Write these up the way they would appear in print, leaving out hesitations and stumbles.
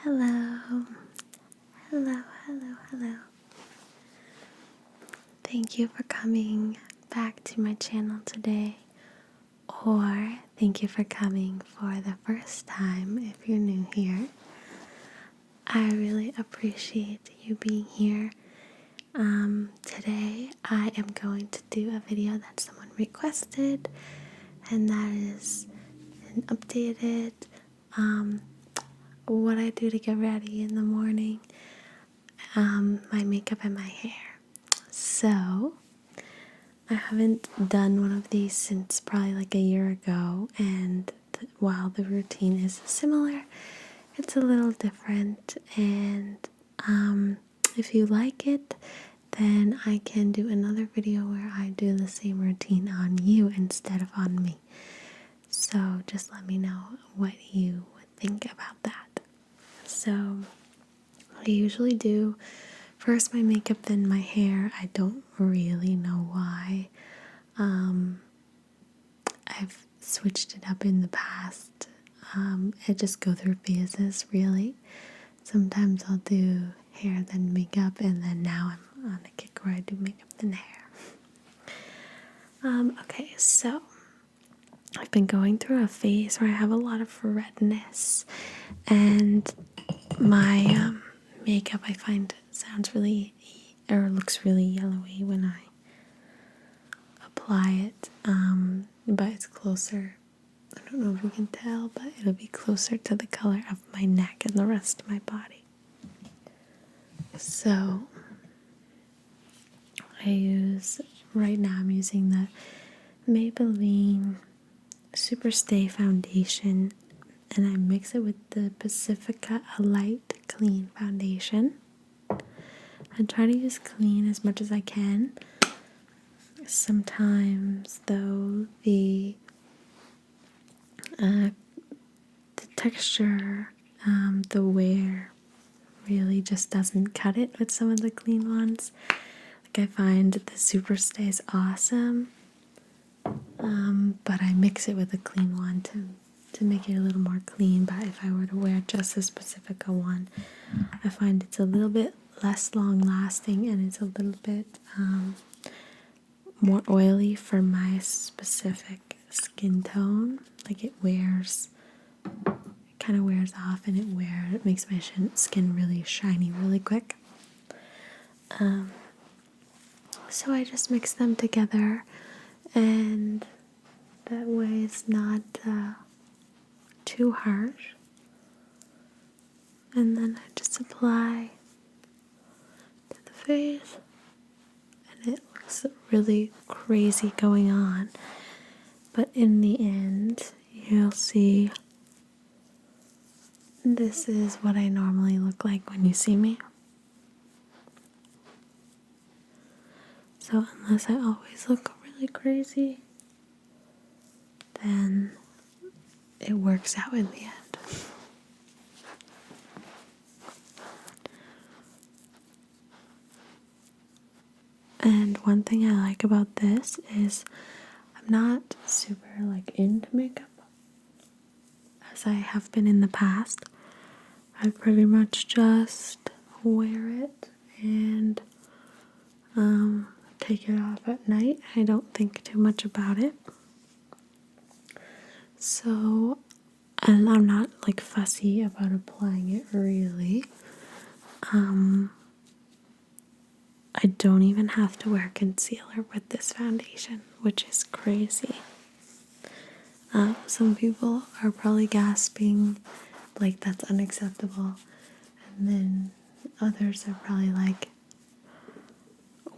Hello, hello, hello, hello. Thank you for coming back to my channel today, or thank you for coming for the first time if you're new here. I really appreciate you being here. Today I am going to do a video that someone requested, and that is an updated what I do to get ready in the morning, my makeup and my hair. So I haven't done one of these since probably like a year ago, and while the routine is similar, it's a little different, and if you like it, then I can do another video where I do the same routine on you instead of on me. So just let me know what you would think about that. So I usually do first my makeup, then my hair. I don't really know why. I've switched it up in the past. I just go through phases, really. Sometimes I'll do hair, then makeup, and then now I'm on a kick where I do makeup, then hair. Okay, so I've been going through a phase where I have a lot of redness, and my makeup, I find, sounds really, or looks really yellowy when I apply it, but it's closer. I don't know if you can tell, but it'll be closer to the color of my neck and the rest of my body. So right now I'm using the Maybelline Super Stay Foundation, and I mix it with the Pacifica Light Clean Foundation. I try to use clean as much as I can. Sometimes, though, the texture, the wear really just doesn't cut it with some of the clean ones. Like, I find the Super Stay is awesome, but I mix it with a clean one to make it a little more clean. But if I were to wear just this Pacifica one, I find it's a little bit less long lasting, and it's a little bit more oily for my specific skin tone. Like, it kind of wears off, and it makes my skin really shiny really quick. So I just mix them together, and that way it's not too harsh. And then I just apply to the face, and it looks really crazy going on. But in the end, you'll see this is what I normally look like when you see me. So unless I always look really crazy, then it works out in the end. And one thing I like about this is I'm not super into makeup as I have been in the past. I pretty much just wear it and take it off at night. I don't think too much about it. So, and I'm not fussy about applying it really. I don't even have to wear concealer with this foundation, which is crazy. Some people are probably gasping like that's unacceptable, and then others are probably like,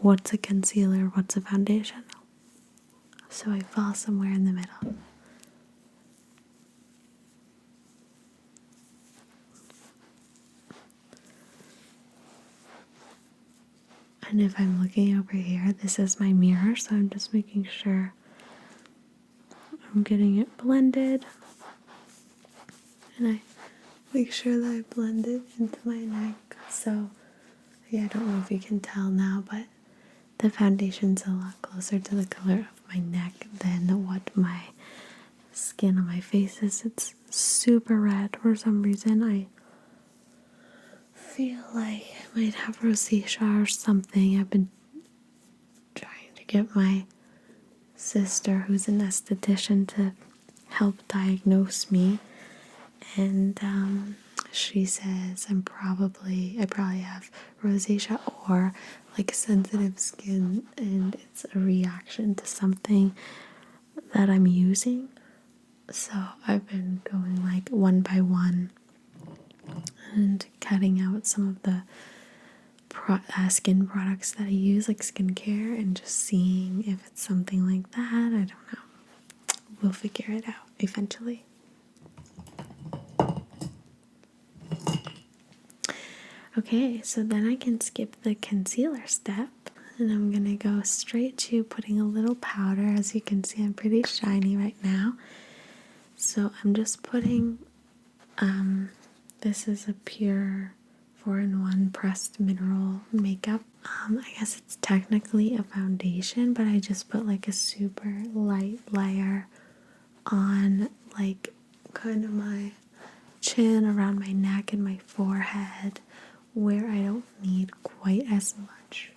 what's a concealer, what's a foundation? So I fall somewhere in the middle. And if I'm looking over here, this is my mirror, so I'm just making sure I'm getting it blended. And I make sure that I blend it into my neck. So, yeah, I don't know if you can tell now, but the foundation's a lot closer to the color of my neck than what my skin on my face is. It's super red for some reason. feel like I might have rosacea or something. I've been trying to get my sister, who's an esthetician, to help diagnose me, and she says I probably have rosacea or like sensitive skin, and it's a reaction to something that I'm using. So I've been going like one by one and cutting out some of the skin products that I use, like skincare, and just seeing if it's something like that. I don't know. We'll figure it out eventually. Okay, so then I can skip the concealer step, and I'm going to go straight to putting a little powder. As you can see, I'm pretty shiny right now. So I'm just putting, this is a pure 4-in-1 pressed mineral makeup. I guess it's technically a foundation, but I just put like a super light layer on like kind of my chin, around my neck, and my forehead, where I don't need quite as much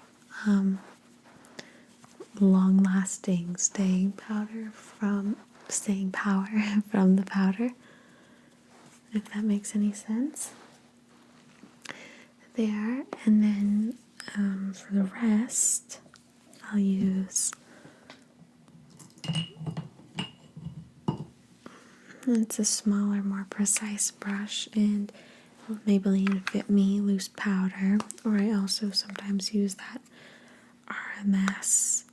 long-lasting staying power from the powder, if that makes any sense. There, and then for the rest, I'll use, it's a smaller, more precise brush, and Maybelline Fit Me loose powder, or I also sometimes use that RMS,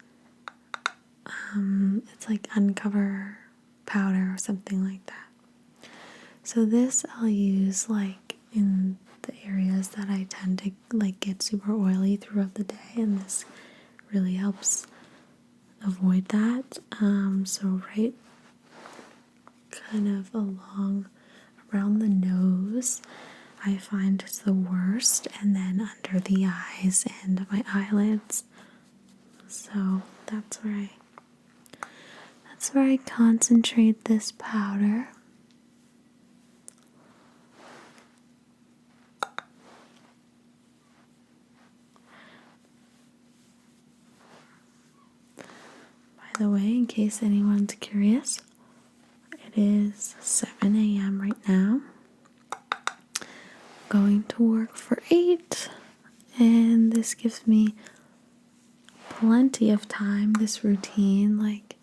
it's like Uncover powder or something like that. So this I'll use like in the areas that I tend to like get super oily throughout the day, and this really helps avoid that. So right kind of around the nose, I find it's the worst, and then under the eyes and my eyelids. So that's where I concentrate this powder. By the way, in case anyone's curious, it is 7 a.m. right now. Going to work for 8, and this gives me plenty of time, this routine. Like,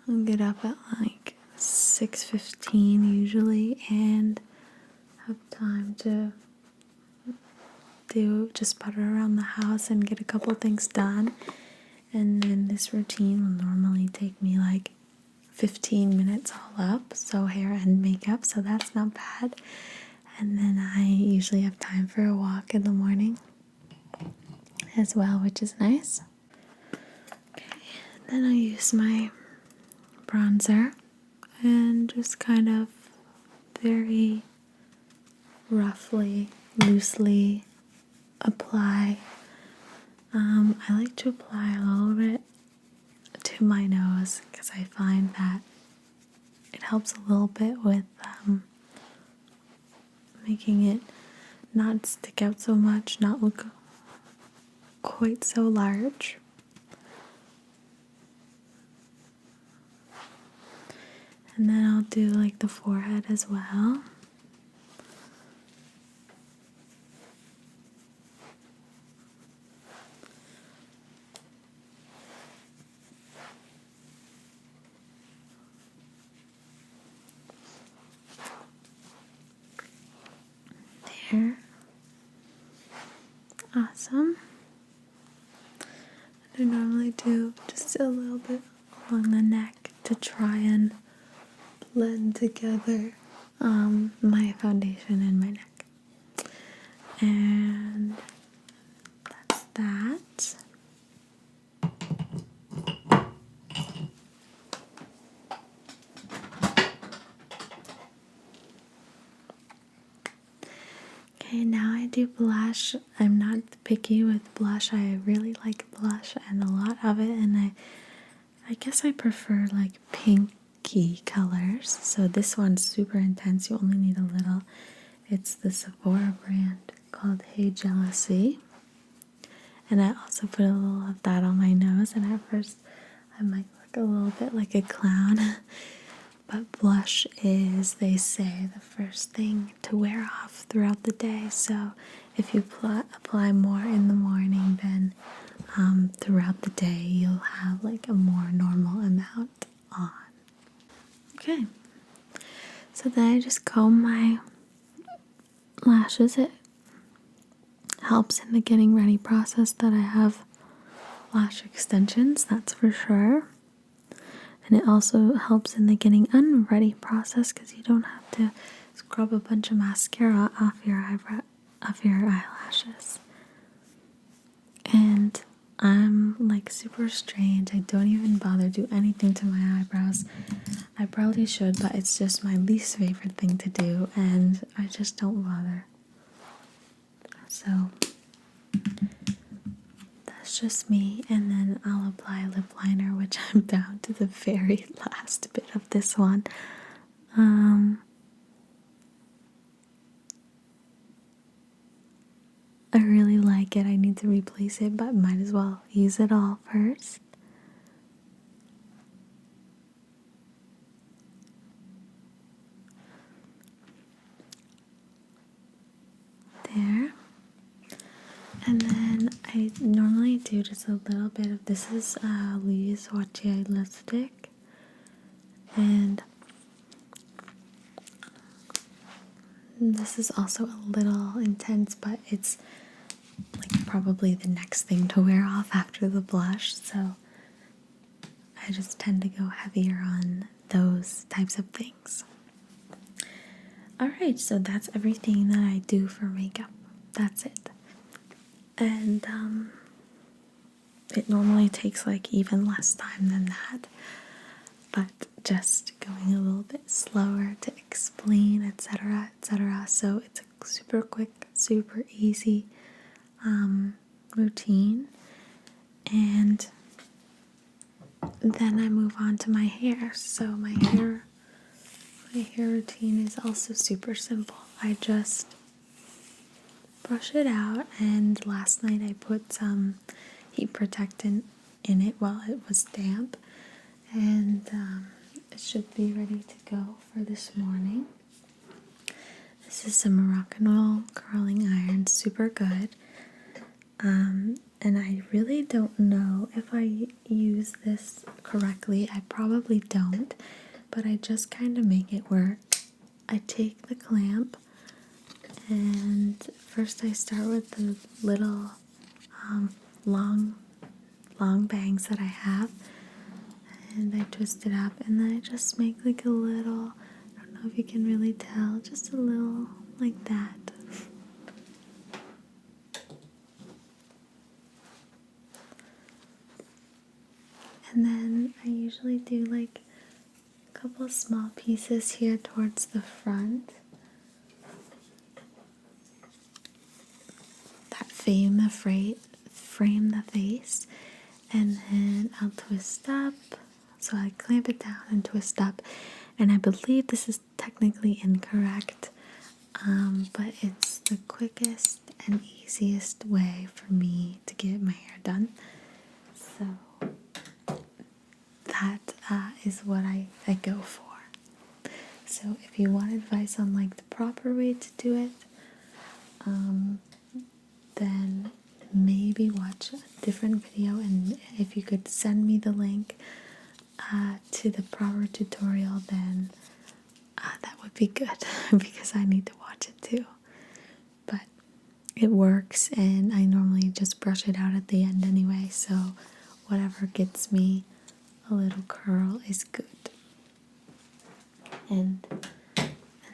I'll get up at like 6:15 usually, and have time to just putter around the house and get a couple things done. And then this routine will normally take me like 15 minutes all up, so hair and makeup, so that's not bad. And then I usually have time for a walk in the morning as well, which is nice. Okay, then I use my bronzer and just kind of very roughly, loosely apply. I like to apply a little bit to my nose because I find that it helps a little bit with making it not stick out so much, not look quite so large. And then I'll do like the forehead as well. There. Awesome. I normally do just a little bit along the neck to try and blend together my foundation and my neck. And that's that. Okay, now I do blush. I'm not picky with blush. I really like blush and a lot of it, and I guess I prefer like pinky colors. So this one's super intense. You only need a little. It's the Sephora brand. called Hey Jealousy. And I also put a little of that on my nose, and at first I might look a little bit like a clown. But blush is, they say, the first thing to wear off throughout the day. So if you apply more in the morning, then throughout the day you'll have like a more normal amount on. Okay, so then I just comb my lashes. It helps in the getting ready process that I have lash extensions, that's for sure. And it also helps in the getting unready process because you don't have to scrub a bunch of mascara off your eyelashes. And I'm like super strange. I don't even bother do anything to my eyebrows. I probably should, but it's just my least favorite thing to do, and I just don't bother. So that's just me, and then I'll apply lip liner, which I'm down to the very last bit of this one. I really like it. I need to replace it, but might as well use it all first. There. And then I normally do just a little bit of, this is Louise Wattier lipstick. And this is also a little intense, but it's like probably the next thing to wear off after the blush. So I just tend to go heavier on those types of things. Alright, so that's everything that I do for makeup. That's it. And it normally takes like even less time than that, but just going a little bit slower to explain, etc., etc. So it's a super quick, super easy routine. And then I move on to my hair. So my hair routine is also super simple. I just brush it out, and last night I put some heat protectant in it while it was damp, and it should be ready to go for this morning. This is some Moroccan oil curling iron, super good. And I really don't know if I use this correctly. I probably don't, but I just kind of make it work. I take the clamp, and first I start with the little long bangs that I have, and I twist it up, and then I just make like a little, I don't know if you can really tell, just a little like that. And then I usually do like a couple of small pieces here towards the front that frame the face, and then I'll twist up. So I clamp it down and twist up, and I believe this is technically incorrect, but it's the quickest and easiest way for me to get my hair done. So that is what I go for. So if you want advice on like the proper way to do it, then maybe watch a different video, and if you could send me the link to the proper tutorial, then that would be good because I need to watch it too. But it works, and I normally just brush it out at the end anyway, so whatever gets me a little curl is good. And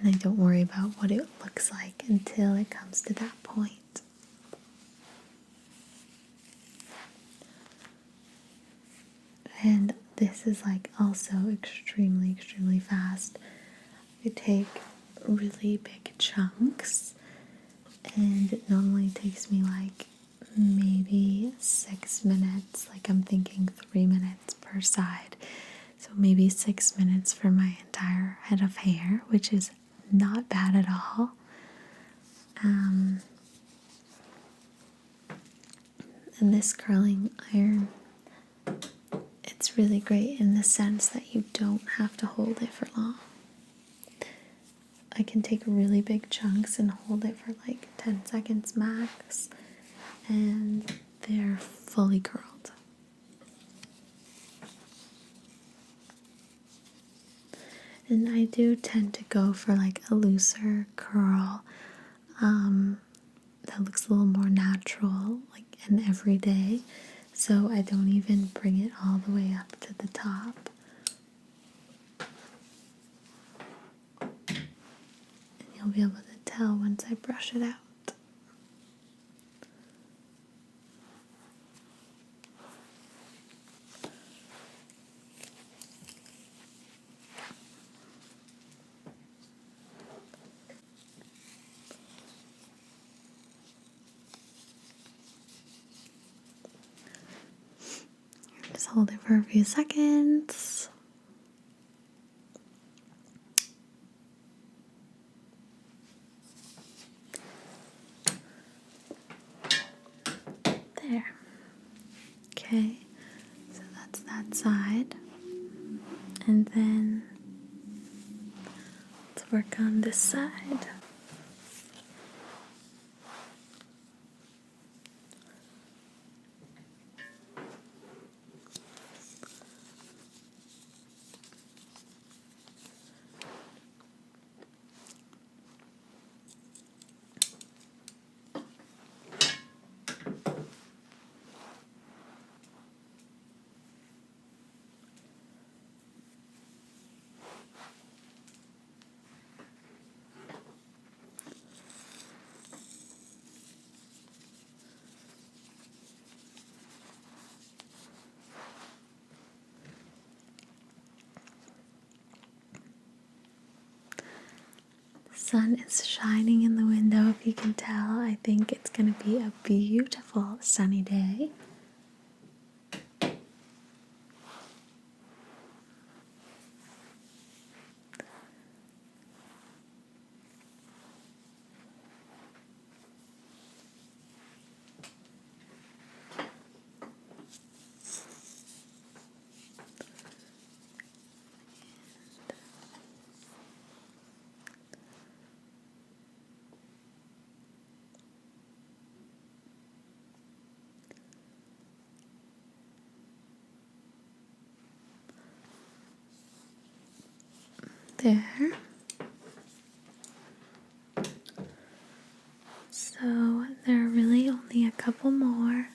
I don't worry about what it looks like until it comes to that point. And this is like also extremely, extremely fast. I take really big chunks, and it normally takes me like maybe 6 minutes. Like I'm thinking 3 minutes per side. So maybe 6 minutes for my entire head of hair, which is not bad at all. And this curling iron, it's really great in the sense that you don't have to hold it for long. I can take really big chunks and hold it for like 10 seconds max, and they're fully curled. And I do tend to go for like a looser curl that looks a little more natural, like and everyday. So I don't even bring it all the way up to the top. And you'll be able to tell once I brush it out. Just hold it for a few seconds. There. Okay, so that's that side. And then let's work on this side. The sun is shining in the window, if you can tell. I think it's going to be a beautiful sunny day. There. So there are really only a couple more.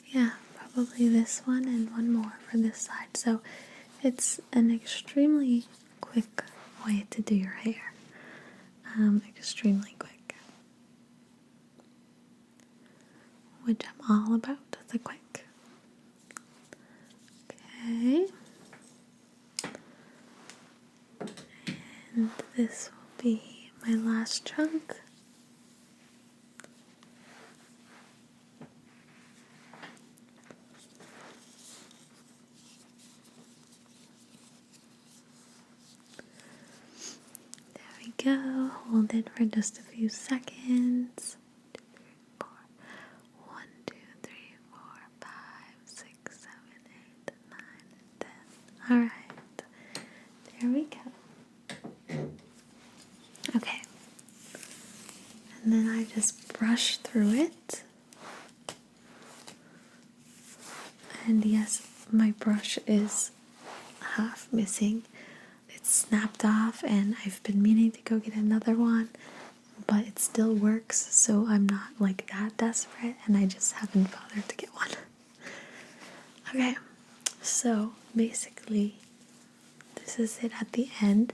Yeah, probably this one and one more for this side. So it's an extremely quick way to do your hair. Extremely quick. Which I'm all about, the quick. Okay. And this will be my last chunk. There we go. Hold it for just a few seconds. 1, 2, 3, 4, 5, 6, 7, 8, 9, 10. Alright. There we go. Okay. And then I just brush through it. And yes, my brush is half missing. It's snapped off and I've been meaning to go get another one, but it still works, so I'm not like that desperate and I just haven't bothered to get one. Okay, so basically this is it at the end,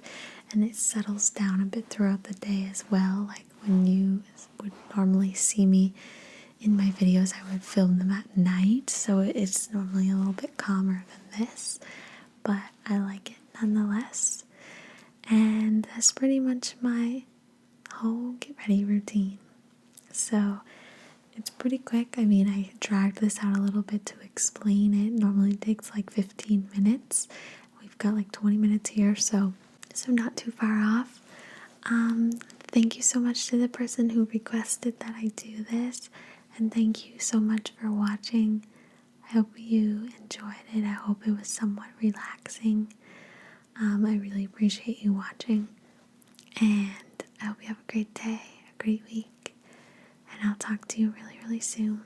and it settles down a bit throughout the day as well. Like when you would normally see me in my videos, I would film them at night, so it's normally a little bit calmer than this, but I like it nonetheless. And that's pretty much my whole get ready routine. So it's pretty quick. I mean, I dragged this out a little bit to explain it. Normally it takes like 15 minutes. We've got like 20 minutes here, so not too far off. Thank you so much to the person who requested that I do this, and thank you so much for watching. I hope you enjoyed it. I hope it was somewhat relaxing. I really appreciate you watching, and I hope you have a great day, a great week, and I'll talk to you really, really soon.